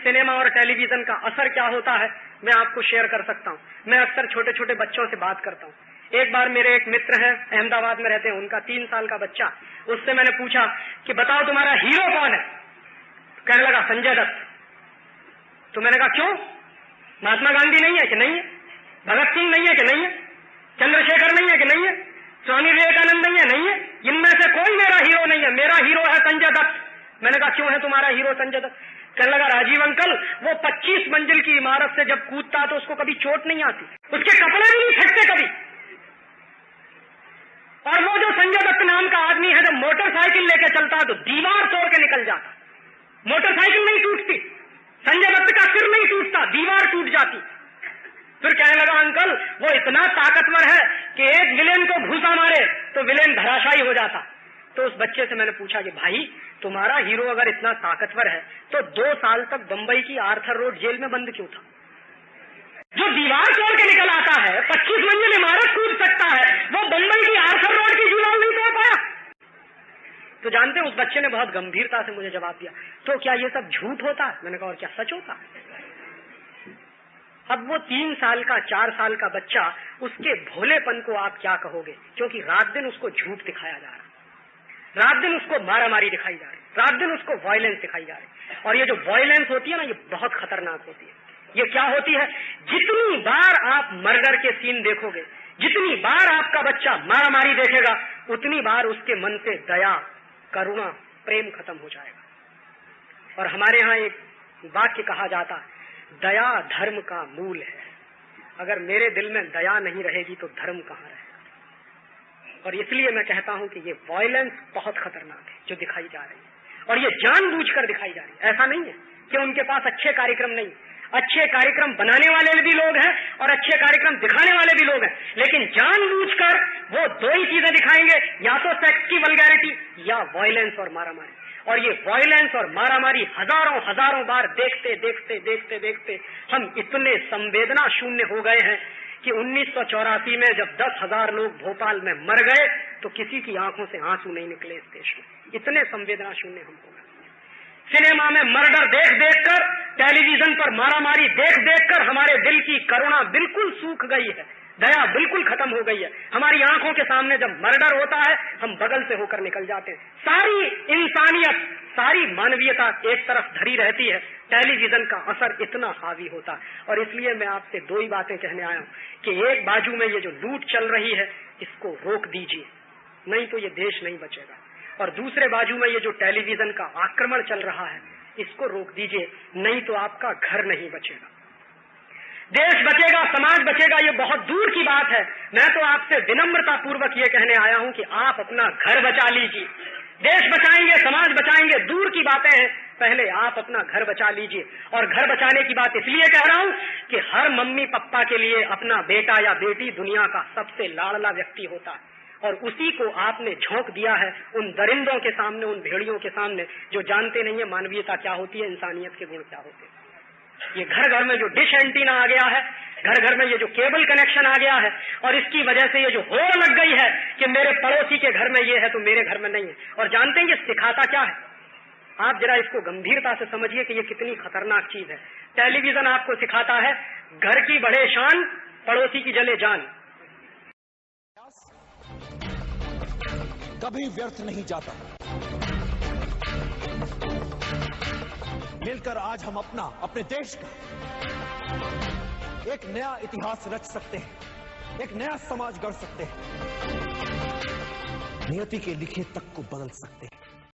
Cinema और television का असर क्या होता है मैं आपको शेयर कर सकता हूँ। मैं अक्सर छोटे छोटे बच्चों से बात करता हूँ। एक बार मेरे एक मित्र हैं, अहमदाबाद में रहते हैं, उनका 3 साल का बच्चा, उससे मैंने पूछा कि बताओ तुम्हारा हीरो कौन है? कहने लगा संजय दत्त। तो मैंने कहा क्यों? महात्मा गांधी नहीं है कि नहीं है? भगत सिंह नहीं है कि नहीं है? चंद्रशेखर नहीं है कि नहीं है? स्वामी विवेकानंद नहीं है? नहीं है। इनमें से कोई मेरा हीरो नहीं है, मेरा हीरो है संजय दत्त। मैंने कहा क्यों है तुम्हारा हीरो संजय दत्त? कहने लगा राजीव अंकल, वो 25 मंजिल की इमारत से जब कूदता तो उसको कभी चोट नहीं आती, उसके कपड़े भी नहीं फटते कभी। और वो जो संजय दत्त नाम का आदमी है, जब मोटरसाइकिल लेके चलता है तो दीवार तोड़ के निकल जाता। मोटरसाइकिल नहीं टूटती, संजय दत्त का सिर नहीं टूटता, दीवार टूट जाती। फिर कहने लगा अंकल वो इतना ताकतवर है कि एक विलेन को घूसा मारे तो विलेन धराशायी हो जाता। तो उस बच्चे से मैंने पूछा कि भाई तुम्हारा हीरो अगर इतना ताकतवर है तो 2 साल तक बंबई की आर्थर रोड जेल में बंद क्यों था? जो दीवार तोड़ के निकल आता है, 25 मंजिल इमारत कूद सकता है, वो बंबई की आर्थर रोड की दीवार नहीं तोड़ पाया। तो जानते हैं उस बच्चे ने बहुत गंभीरता से मुझे जवाब दिया, तो क्या ये सब झूठ होता है? मैंने कहा और क्या सच होता है? अब वो 3 साल का 4 साल का बच्चा, उसके भोलेपन को आप क्या कहोगे? क्योंकि रात दिन उसको झूठ दिखाया जा रहा है, रात दिन उसको मारामारी दिखाई जा रही है, रात दिन उसको वायलेंस दिखाई जा रही है। और ये जो वायलेंस होती है ना, ये बहुत खतरनाक होती है। ये क्या होती है? जितनी बार आप मर्डर के सीन देखोगे, जितनी बार आपका बच्चा मारामारी देखेगा, उतनी बार उसके मन से दया, करुणा, प्रेम खत्म हो जाएगा। और हमारे यहाँ एक वाक्य कहा जाता है, दया धर्म का मूल है। अगर मेरे दिल में दया नहीं रहेगी तो धर्म कहाँ रहेगा? और इसलिए मैं कहता हूं कि ये वायलेंस बहुत खतरनाक है जो दिखाई जा रही है, और ये जानबूझकर दिखाई जा रही है। ऐसा नहीं है कि उनके पास अच्छे कार्यक्रम नहीं, अच्छे कार्यक्रम बनाने वाले भी लोग हैं और अच्छे कार्यक्रम दिखाने वाले भी लोग हैं, लेकिन जानबूझकर वो 2 ही चीजें दिखाएंगे, या तो सेक्स की वल्गैरिटी या वायलेंस और मारामारी। और ये वायलेंस और मारामारी हजारों बार देखते देखते देखते देखते हम इतने संवेदना शून्य हो गए हैं कि 1984 में जब 10,000 लोग भोपाल में मर गए तो किसी की आंखों से आंसू नहीं निकले इस देश में। इतने संवेदना शून्य हम हो गए। सिनेमा में मर्डर देख देख कर, टेलीविजन पर मारामारी देख देख कर हमारे दिल की करुणा बिल्कुल सूख गई है, दया बिल्कुल खत्म हो गई है। हमारी आंखों के सामने जब मर्डर होता है हम बगल से होकर निकल जाते हैं। सारी इंसानियत, सारी मानवीयता एक तरफ धरी रहती है, टेलीविजन का असर इतना हावी होता है। और इसलिए मैं आपसे 2 ही बातें कहने आया हूं कि एक बाजू में ये जो लूट चल रही है इसको रोक दीजिए, नहीं तो ये देश नहीं बचेगा। और दूसरे बाजू में ये जो टेलीविजन का आक्रमण चल रहा है इसको रोक दीजिए, नहीं तो आपका घर नहीं बचेगा। देश बचेगा, समाज बचेगा, ये बहुत दूर की बात है। मैं तो आपसे विनम्रता पूर्वक ये कहने आया हूं कि आप अपना घर बचा लीजिए। देश बचाएंगे, समाज बचाएंगे, दूर की बातें हैं, पहले आप अपना घर बचा लीजिए। और घर बचाने की बात इसलिए कह रहा हूं कि हर मम्मी पापा के लिए अपना बेटा या बेटी दुनिया का सबसे लाडला व्यक्ति होता है, और उसी को आपने झोंक दिया है उन दरिंदों के सामने, उन भेड़ियों के सामने जो जानते नहीं है मानवीयता क्या होती है, इंसानियत के गुण क्या होते हैं। ये घर घर में जो डिश एंटीना आ गया है, घर घर में ये जो केबल कनेक्शन आ गया है, और इसकी वजह से ये जो होड़ लग गई है कि मेरे पड़ोसी के घर में ये है तो मेरे घर में नहीं है। और जानते हैं ये सिखाता क्या है? आप जरा इसको गंभीरता से समझिए कि ये कितनी खतरनाक चीज है। टेलीविजन आपको सिखाता है घर की बढ़े शान, पड़ोसी की जले जान। कभी व्यर्थ नहीं जाता। मिलकर आज हम अपने देश का एक नया इतिहास रच सकते हैं, एक नया समाज गढ़ सकते हैं, नियति के लिखे तक को बदल सकते हैं।